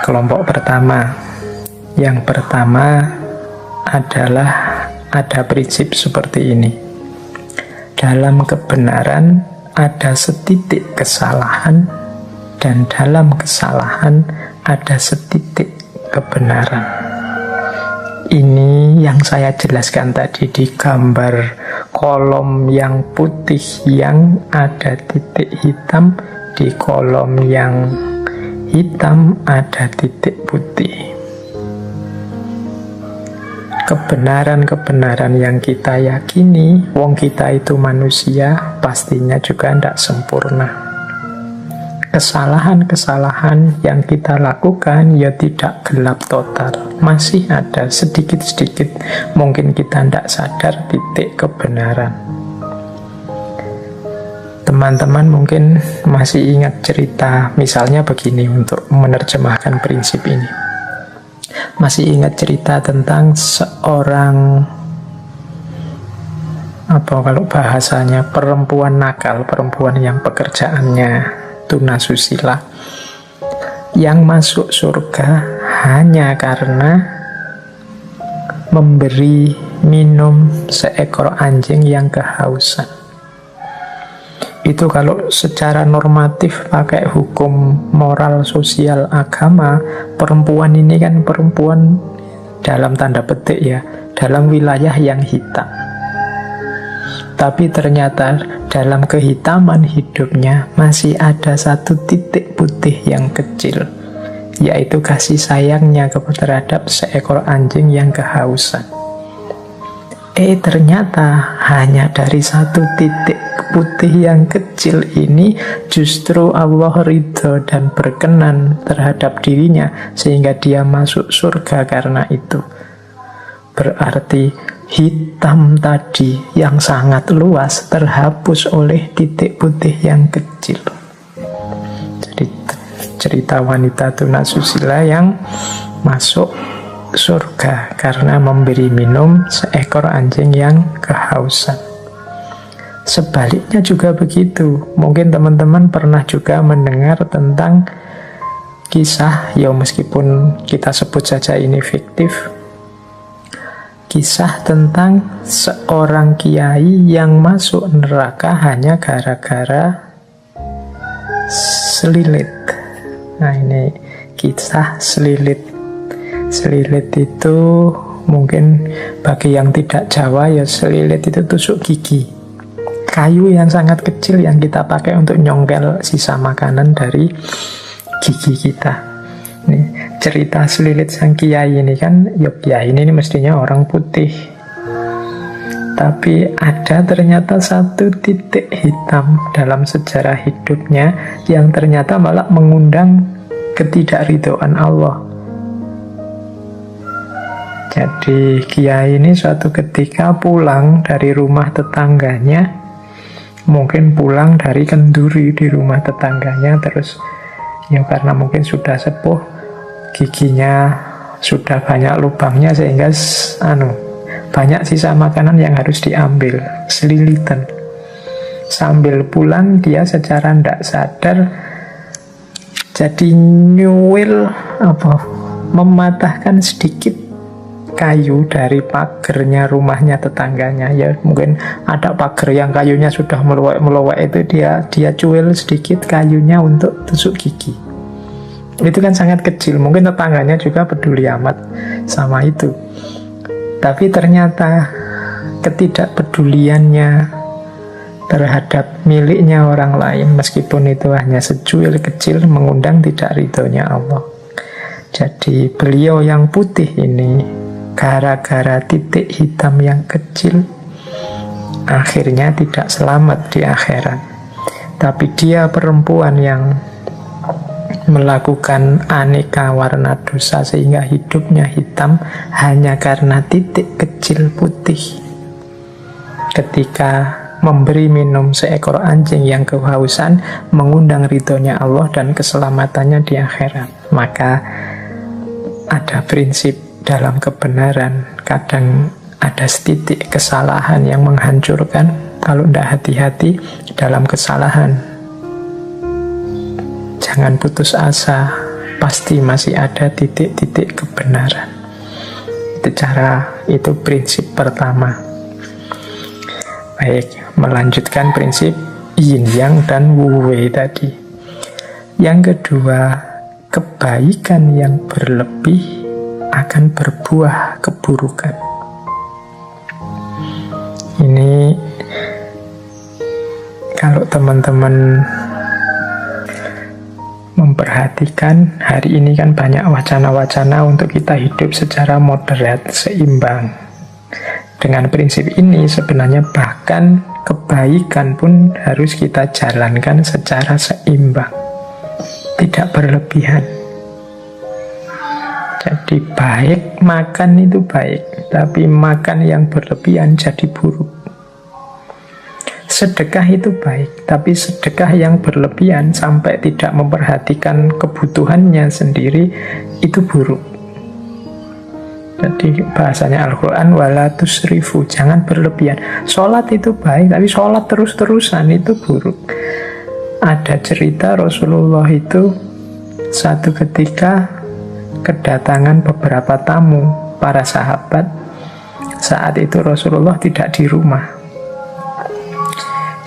Kelompok pertama. Yang pertama adalah ada prinsip seperti ini. Dalam kebenaran ada setitik kesalahan, dan dalam kesalahan ada setitik kebenaran. Ini yang saya jelaskan tadi di gambar kolom yang putih yang ada titik hitam, di kolom yang hitam ada titik putih. Kebenaran-kebenaran yang kita yakini, wong kita itu manusia, pastinya juga tidak sempurna. Kesalahan-kesalahan yang kita lakukan ya tidak gelap total, masih ada sedikit-sedikit, mungkin kita tidak sadar titik kebenaran. Teman-teman mungkin masih ingat cerita, misalnya begini untuk menerjemahkan prinsip ini. Masih ingat cerita tentang seorang, kalau bahasanya, perempuan nakal, perempuan yang pekerjaannya tunasusila, yang masuk surga hanya karena memberi minum seekor anjing yang kehausan. Itu kalau secara normatif pakai hukum moral sosial agama, perempuan ini kan perempuan dalam tanda petik ya, dalam wilayah yang hitam. Tapi ternyata dalam kehitaman hidupnya masih ada satu titik putih yang kecil, yaitu kasih sayangnya terhadap seekor anjing yang kehausan. Ternyata hanya dari satu titik putih yang kecil ini justru Allah ridho dan berkenan terhadap dirinya sehingga dia masuk surga karena itu. Berarti hitam tadi yang sangat luas terhapus oleh titik putih yang kecil. Jadi cerita wanita tunasusila yang masuk surga karena memberi minum seekor anjing yang kehausan. Sebaliknya juga begitu. Mungkin teman-teman pernah juga mendengar tentang kisah, ya meskipun kita sebut saja ini fiktif, kisah tentang seorang kiai yang masuk neraka hanya gara-gara selilit. Nah, ini kisah selilit. Selilit itu mungkin bagi yang tidak Jawa ya, selilit itu tusuk gigi, kayu yang sangat kecil yang kita pakai untuk nyongkel sisa makanan dari gigi kita. Nih, cerita selilit sang kiai ini kan, ya kiai ini mestinya orang putih, tapi ada ternyata satu titik hitam dalam sejarah hidupnya yang ternyata malah mengundang ketidakridhoan Allah. Jadi kiai ini suatu ketika pulang dari rumah tetangganya, mungkin pulang dari kenduri di rumah tetangganya, terus ya karena mungkin sudah sepuh, giginya sudah banyak lubangnya sehingga banyak sisa makanan yang harus diambil, selilitan. Sambil pulang dia secara tidak sadar jadi nyuwil mematahkan sedikit kayu dari pagernya rumahnya tetangganya. Ya mungkin ada pagar yang kayunya sudah meluwek itu, dia cuil sedikit kayunya untuk tusuk gigi. Itu kan sangat kecil, mungkin tetangganya juga peduli amat sama itu. Tapi ternyata ketidakpeduliannya terhadap miliknya orang lain, meskipun itu hanya secuil kecil, mengundang tidak ridhonya Allah. Jadi beliau yang putih ini gara-gara titik hitam yang kecil akhirnya tidak selamat di akhirat. Tapi dia perempuan yang melakukan aneka warna dosa sehingga hidupnya hitam hanya karena titik kecil putih ketika memberi minum seekor anjing yang kehausan, mengundang ridhonya Allah dan keselamatannya di akhirat. Maka ada prinsip dalam kebenaran, kadang ada setitik kesalahan yang menghancurkan kalau tidak hati-hati dalam kesalahan. Jangan putus asa, pasti masih ada titik-titik kebenaran. Itu prinsip pertama. Baik, melanjutkan prinsip yin yang dan wu wei tadi. Yang kedua, kebaikan yang berlebih akan berbuah keburukan. Ini kalau teman-teman memperhatikan, hari ini kan banyak wacana-wacana untuk kita hidup secara moderat, seimbang. Dengan prinsip ini sebenarnya bahkan kebaikan pun harus kita jalankan secara seimbang, tidak berlebihan. Jadi baik, makan itu baik, tapi makan yang berlebihan jadi buruk. Sedekah itu baik, tapi sedekah yang berlebihan sampai tidak memperhatikan kebutuhannya sendiri, itu buruk. Jadi bahasanya Al-Quran, wala tusrifu, jangan berlebihan. Sholat itu baik, tapi sholat terus-terusan itu buruk. Ada cerita Rasulullah itu satu ketika kedatangan beberapa tamu, para sahabat. Saat itu Rasulullah tidak di rumah.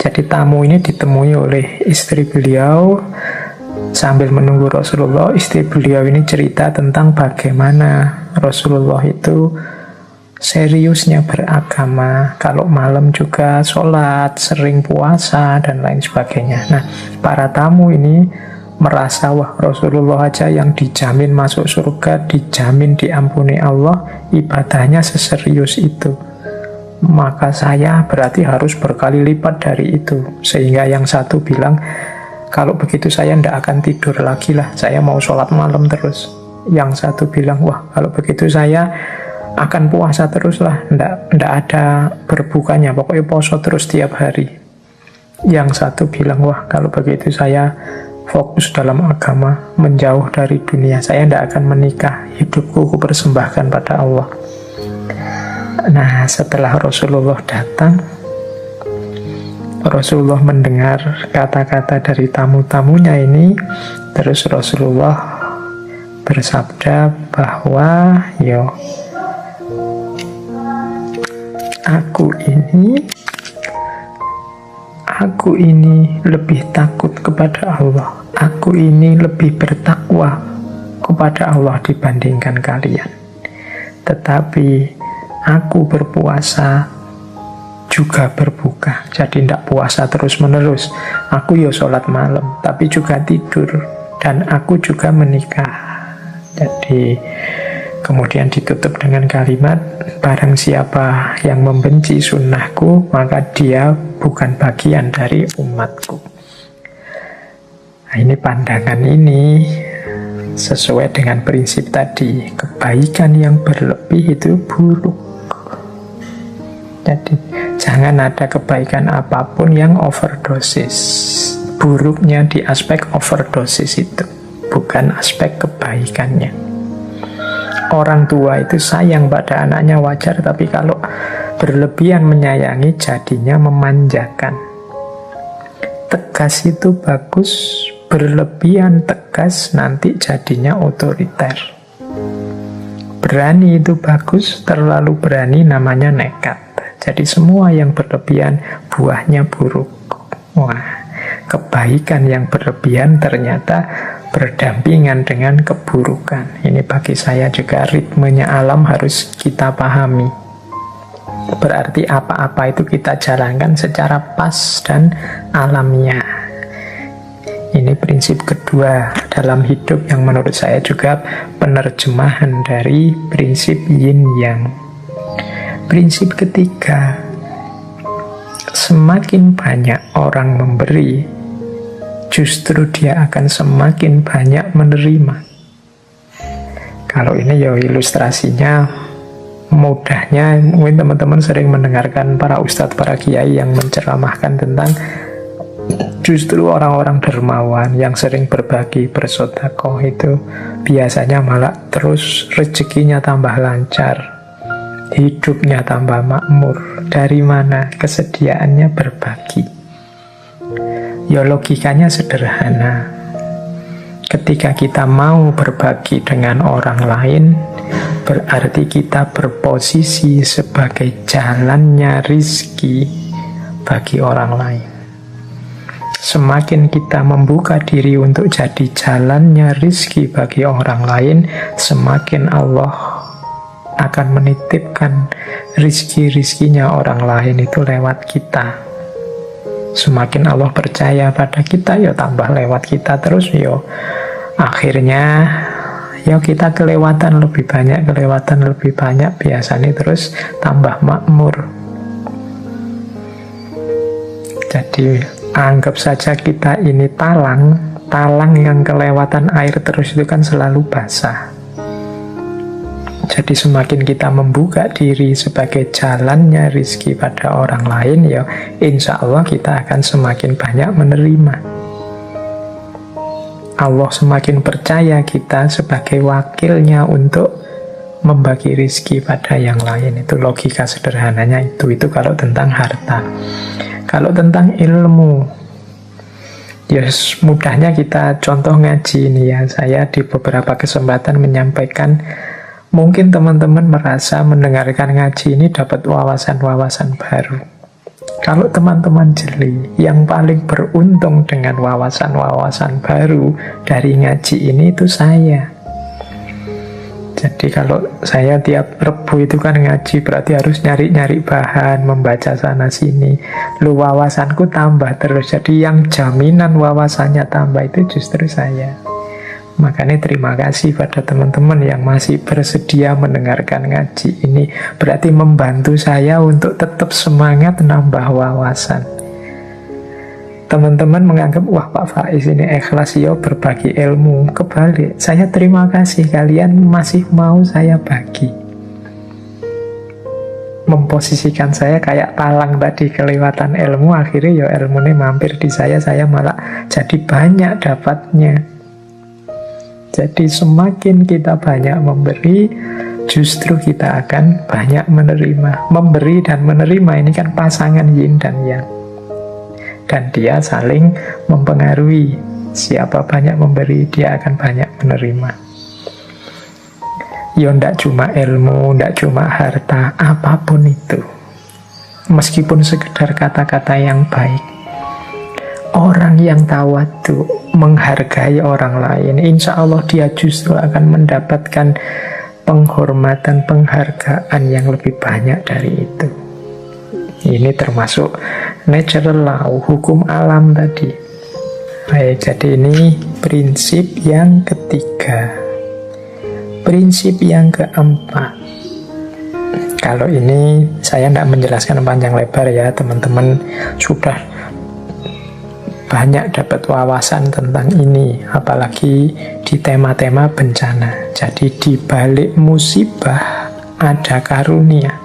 Jadi tamu ini ditemui oleh istri beliau. Sambil menunggu Rasulullah, istri beliau ini cerita tentang bagaimana Rasulullah itu seriusnya beragama. Kalau malam juga sholat, sering puasa, dan lain sebagainya. Nah, para tamu ini merasa, wah, Rasulullah aja yang dijamin masuk surga, dijamin diampuni Allah, ibadahnya seserius itu. Maka saya berarti harus berkali lipat dari itu. Sehingga yang satu bilang, kalau begitu saya tidak akan tidur lagi lah, saya mau sholat malam terus. Yang satu bilang, wah, kalau begitu saya akan puasa terus lah, tidak ada berbukanya, pokoknya poso terus tiap hari. Yang satu bilang, wah, kalau begitu saya fokus dalam agama, menjauh dari dunia, saya tidak akan menikah, hidupku kupersembahkan pada Allah. Nah, setelah Rasulullah datang, Rasulullah mendengar kata-kata dari tamu-tamunya ini, terus Rasulullah bersabda bahwa aku ini lebih takut kepada Allah, aku ini lebih bertakwa kepada Allah dibandingkan kalian. Tetapi aku berpuasa juga berbuka, jadi tidak puasa terus-menerus. Aku sholat malam, tapi juga tidur, dan aku juga menikah. Jadi kemudian ditutup dengan kalimat, barang siapa yang membenci sunnahku, maka dia bukan bagian dari umatku. Nah, ini pandangan ini sesuai dengan prinsip tadi, kebaikan yang berlebih itu buruk. Jadi jangan ada kebaikan apapun yang overdosis. Buruknya di aspek overdosis itu, bukan aspek kebaikannya. Orang tua itu sayang pada anaknya wajar, tapi kalau berlebihan menyayangi jadinya memanjakan. Tegas itu bagus, berlebihan tegas nanti jadinya otoriter. Berani itu bagus, terlalu berani namanya nekat. Jadi semua yang berlebihan buahnya buruk. Wah, kebaikan yang berlebihan ternyata berdampingan dengan keburukan. Ini bagi saya juga ritmenya alam harus kita pahami. Berarti apa-apa itu kita jalankan secara pas dan alamiah. Ini prinsip kedua dalam hidup yang menurut saya juga penerjemahan dari prinsip yin yang. Prinsip ketiga, semakin banyak orang memberi, justru dia akan semakin banyak menerima. Kalau ini ilustrasinya mudahnya, mungkin teman-teman sering mendengarkan para ustadz, para kiai yang menceramahkan tentang justru orang-orang dermawan yang sering berbagi, bersedekah itu biasanya malah terus rezekinya tambah lancar, hidupnya tambah makmur. Dari mana? Kesediaannya berbagi. Logikanya sederhana. Ketika kita mau berbagi dengan orang lain, berarti kita berposisi sebagai jalannya rizki bagi orang lain. Semakin kita membuka diri untuk jadi jalannya rizki bagi orang lain, semakin Allah akan menitipkan rizki-rizkinya orang lain itu lewat kita. Semakin Allah percaya pada kita, ya tambah lewat kita terus, ya akhirnya ya kita kelewatan lebih banyak, biasanya terus tambah makmur. Jadi anggap saja kita ini talang yang kelewatan air terus itu kan selalu basah. Jadi semakin kita membuka diri sebagai jalannya rizki pada orang lain, ya insya Allah kita akan semakin banyak menerima. Allah semakin percaya kita sebagai wakilnya untuk membagi rizki pada yang lain. Itu logika sederhananya itu kalau tentang harta. Kalau tentang ilmu, ya mudahnya kita contoh ngaji ini ya. Saya di beberapa kesempatan menyampaikan, mungkin teman-teman merasa mendengarkan ngaji ini dapat wawasan-wawasan baru. Kalau teman-teman jeli, yang paling beruntung dengan wawasan-wawasan baru dari ngaji ini itu saya. Jadi kalau saya tiap Rebu itu kan ngaji, berarti harus nyari-nyari bahan, membaca sana-sini. Lu wawasanku tambah terus. Jadi yang jaminan wawasannya tambah itu justru saya. Makanya terima kasih pada teman-teman yang masih bersedia mendengarkan ngaji ini. Berarti membantu saya untuk tetap semangat nambah wawasan. Teman-teman menganggap, wah Pak Faiz ini ikhlas ya berbagi ilmu. Kebalik, saya terima kasih kalian masih mau saya bagi. Memposisikan saya kayak talang tadi, kelewatan ilmu, akhirnya ya ilmunya mampir di saya malah jadi banyak dapatnya. Jadi semakin kita banyak memberi, justru kita akan banyak menerima. Memberi dan menerima ini kan pasangan yin dan yang. Dan dia saling mempengaruhi. Siapa banyak memberi, dia akan banyak menerima. Ya ndak cuma ilmu, ndak cuma harta, apapun itu. Meskipun sekedar kata-kata yang baik. Orang yang tawadu, menghargai orang lain, insya Allah dia justru akan mendapatkan penghormatan, penghargaan yang lebih banyak dari itu. Ini termasuk natural law, hukum alam tadi. Baik, jadi ini prinsip yang ketiga. Prinsip yang keempat. Kalau ini saya tidak menjelaskan panjang lebar ya, teman-teman sudah banyak dapat wawasan tentang ini, apalagi di tema-tema bencana. Jadi di balik musibah ada karunia.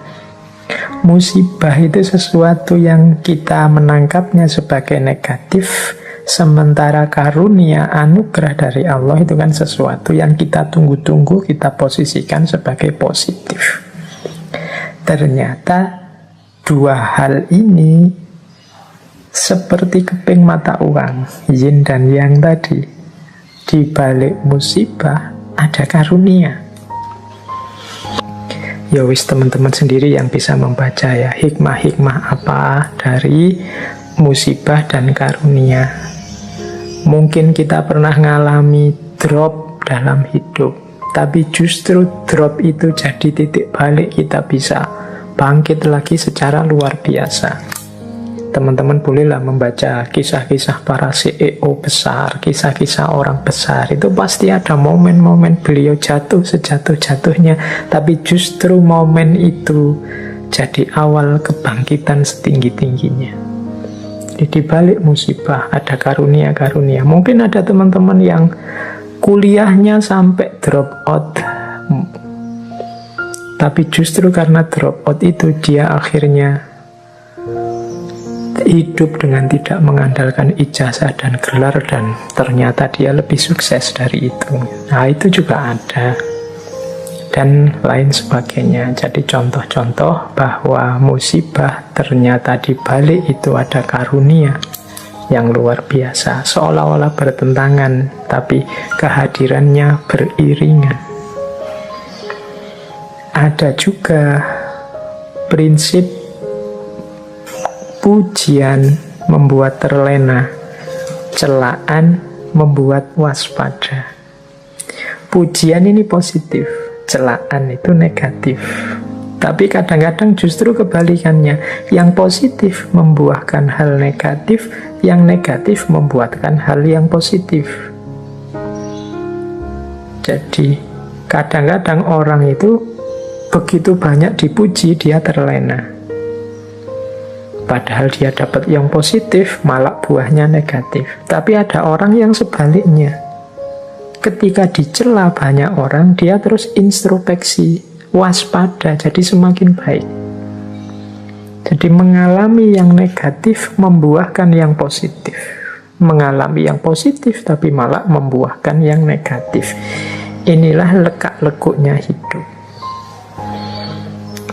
Musibah itu sesuatu yang kita menangkapnya sebagai negatif, sementara karunia, anugerah dari Allah itu kan sesuatu yang kita tunggu-tunggu, kita posisikan sebagai positif. Ternyata dua hal ini seperti keping mata uang, yin dan yang tadi. Di balik musibah ada karunia. Ya wis, teman-teman sendiri yang bisa membaca ya, hikmah-hikmah apa dari musibah dan karunia. Mungkin kita pernah ngalami drop dalam hidup, tapi justru drop itu jadi titik balik kita bisa bangkit lagi secara luar biasa. Teman-teman bolehlah membaca kisah-kisah para CEO besar, kisah-kisah orang besar. Itu pasti ada momen-momen beliau jatuh sejatuh-jatuhnya, tapi justru momen itu jadi awal kebangkitan setinggi-tingginya. Di balik musibah ada karunia-karunia. Mungkin ada teman-teman yang kuliahnya sampai drop out, tapi justru karena drop out itu dia akhirnya hidup dengan tidak mengandalkan ijazah dan gelar, dan ternyata dia lebih sukses dari itu. Nah, itu juga ada, dan lain sebagainya. Jadi contoh-contoh bahwa musibah ternyata di balik itu ada karunia. yang luar biasa, seolah-olah bertentangan, tapi kehadirannya beriringan. Ada juga prinsip pujian membuat terlena, celaan membuat waspada. Pujian ini positif, celaan itu negatif. Tapi kadang-kadang justru kebalikannya. Yang positif membuahkan hal negatif, yang negatif membuahkan hal yang positif. Jadi kadang-kadang orang itu begitu banyak dipuji, dia terlena. Padahal dia dapat yang positif, malah buahnya negatif. Tapi ada orang yang sebaliknya. Ketika dicela banyak orang, dia terus introspeksi, waspada, jadi semakin baik. Jadi mengalami yang negatif membuahkan yang positif. Mengalami yang positif tapi malah membuahkan yang negatif. Inilah lekak-lekuknya hidup.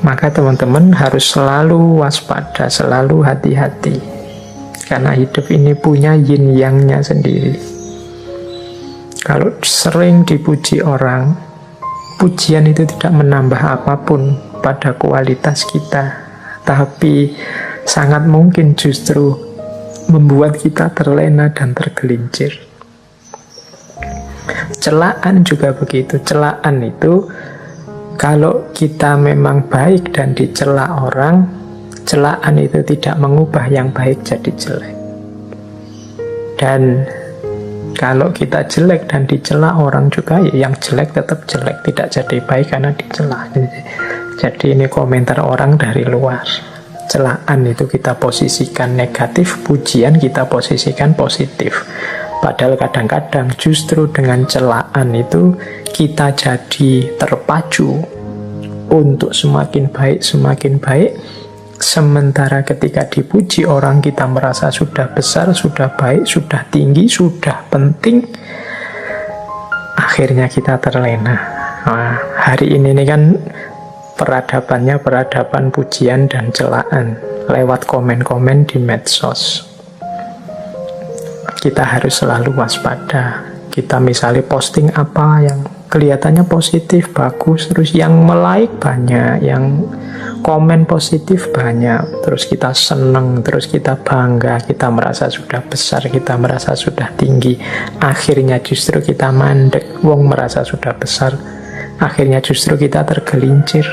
Maka teman-teman harus selalu waspada, selalu hati-hati. Karena hidup ini punya yin yang-nya sendiri. Kalau sering dipuji orang, pujian itu tidak menambah apapun pada kualitas kita, tapi sangat mungkin justru membuat kita terlena dan tergelincir. Celaan juga begitu. Celaan itu kalau kita memang baik dan dicela orang, celaan itu tidak mengubah yang baik jadi jelek. Dan kalau kita jelek dan dicela orang juga, ya yang jelek tetap jelek, tidak jadi baik karena dicela. Jadi ini komentar orang dari luar. Celaan itu kita posisikan negatif, pujian kita posisikan positif. Padahal kadang-kadang justru dengan celaan itu kita jadi terpacu untuk semakin baik. Sementara ketika dipuji orang, kita merasa sudah besar, sudah baik, sudah tinggi, sudah penting. Akhirnya kita terlena. Nah, hari ini kan peradabannya peradaban pujian dan celaan lewat komen-komen di medsos. Kita harus selalu waspada. Kita misalnya posting apa yang kelihatannya positif, bagus, terus yang like banyak, yang komen positif banyak, terus kita seneng, terus kita bangga, kita merasa sudah besar, kita merasa sudah tinggi. Akhirnya justru kita mandek, wong merasa sudah besar, akhirnya justru kita tergelincir.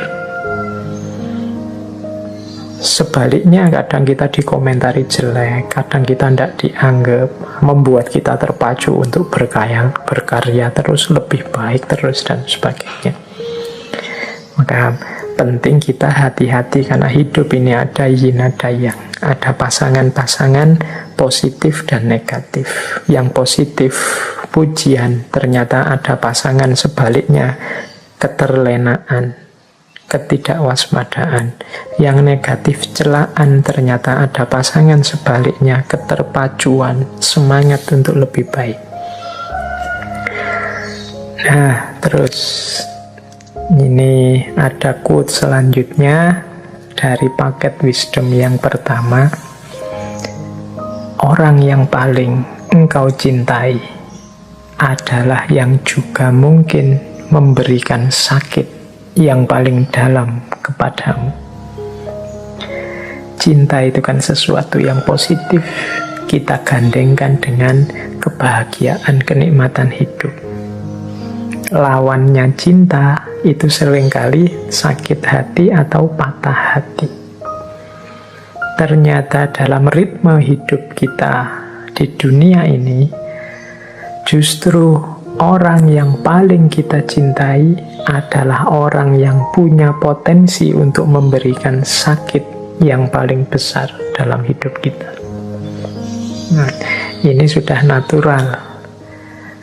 Sebaliknya kadang kita dikomentari jelek, kadang kita tidak dianggap, membuat kita terpacu untuk berkarya terus, lebih baik terus, dan sebagainya. Maka penting kita hati-hati, karena hidup ini ada yin ada yang, ada pasangan-pasangan positif dan negatif. Yang positif pujian, ternyata ada pasangan sebaliknya, keterlenaan, ketidakwaspadaan. Yang negatif celaan, ternyata ada pasangan sebaliknya, keterpacuan, semangat untuk lebih baik. Nah, terus ini ada quote selanjutnya dari paket wisdom yang pertama. Orang yang paling engkau cintai adalah yang juga mungkin memberikan sakit yang paling dalam kepadamu. Cinta itu kan sesuatu yang positif, kita gandengkan dengan kebahagiaan, kenikmatan hidup. Lawannya cinta itu seringkali sakit hati atau patah hati. Ternyata dalam ritme hidup kita di dunia ini, justru orang yang paling kita cintai adalah orang yang punya potensi untuk memberikan sakit yang paling besar dalam hidup kita. Nah, ini sudah natural.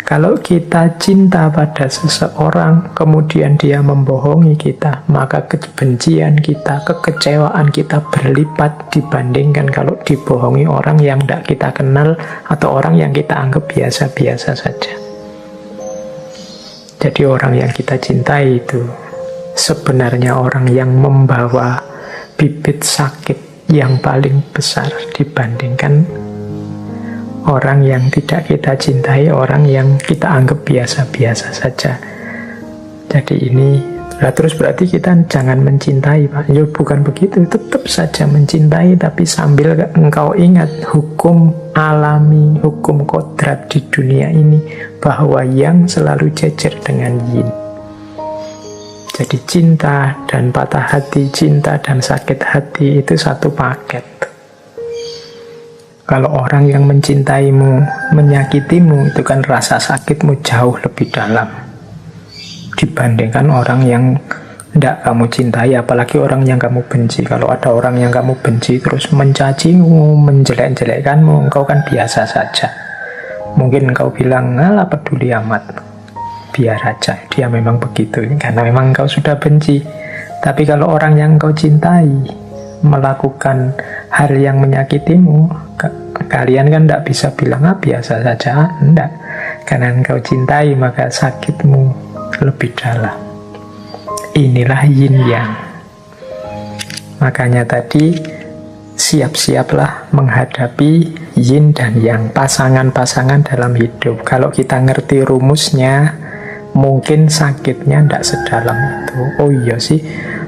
Kalau kita cinta pada seseorang, kemudian dia membohongi kita, maka kebencian kita, kekecewaan kita berlipat dibandingkan kalau dibohongi orang yang tidak kita kenal atau orang yang kita anggap biasa-biasa saja. Jadi orang yang kita cintai itu sebenarnya orang yang membawa bibit sakit yang paling besar dibandingkan Orang yang tidak kita cintai, orang yang kita anggap biasa-biasa saja. Jadi ini terus berarti kita jangan mencintai, Pak. Ya bukan begitu, tetap saja mencintai, tapi sambil engkau ingat hukum alami, hukum kodrat di dunia ini, bahwa yang selalu jejer dengan yin. Jadi cinta dan patah hati, cinta dan sakit hati itu satu paket. Kalau orang yang mencintaimu, menyakitimu, itu kan rasa sakitmu jauh lebih dalam dibandingkan orang yang tidak kamu cintai, apalagi orang yang kamu benci. Kalau ada orang yang kamu benci terus mencacimu, menjelek-jelekkanmu, engkau kan biasa saja. Mungkin engkau bilang, alah peduli amat, biar aja, dia memang begitu, karena memang engkau sudah benci. Tapi kalau orang yang engkau cintai melakukan hal yang menyakitimu, kalian kan tidak bisa bilang biasa saja, tidak. Karena engkau cintai, maka sakitmu lebih dalam. Inilah yin yang. Makanya tadi siap-siaplah menghadapi yin dan yang, pasangan-pasangan dalam hidup. Kalau kita ngerti rumusnya, mungkin sakitnya tidak sedalam itu. Oh iya sih,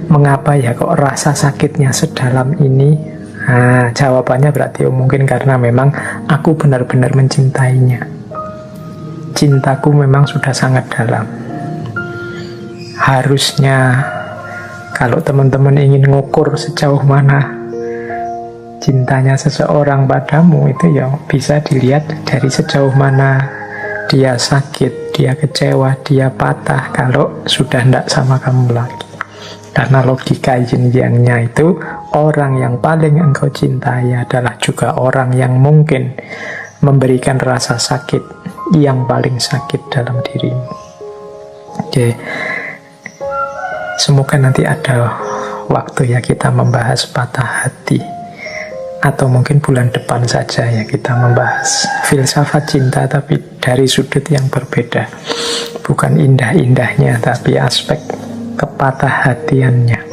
mengapa ya kok rasa sakitnya sedalam ini? Nah, jawabannya berarti mungkin karena memang aku benar-benar mencintainya. Cintaku memang sudah sangat dalam. Harusnya kalau teman-teman ingin ngukur sejauh mana cintanya seseorang padamu, itu ya bisa dilihat dari sejauh mana dia sakit, dia kecewa, dia patah kalau sudah tidak sama kamu lagi. Karena logika yin yang-nya itu, orang yang paling engkau cintai adalah juga orang yang mungkin memberikan rasa sakit yang paling sakit dalam dirimu. Oke, semoga nanti ada waktu ya kita membahas patah hati, atau mungkin bulan depan saja ya kita membahas filsafat cinta, tapi dari sudut yang berbeda. Bukan indah-indahnya, tapi aspek kepatah hatiannya.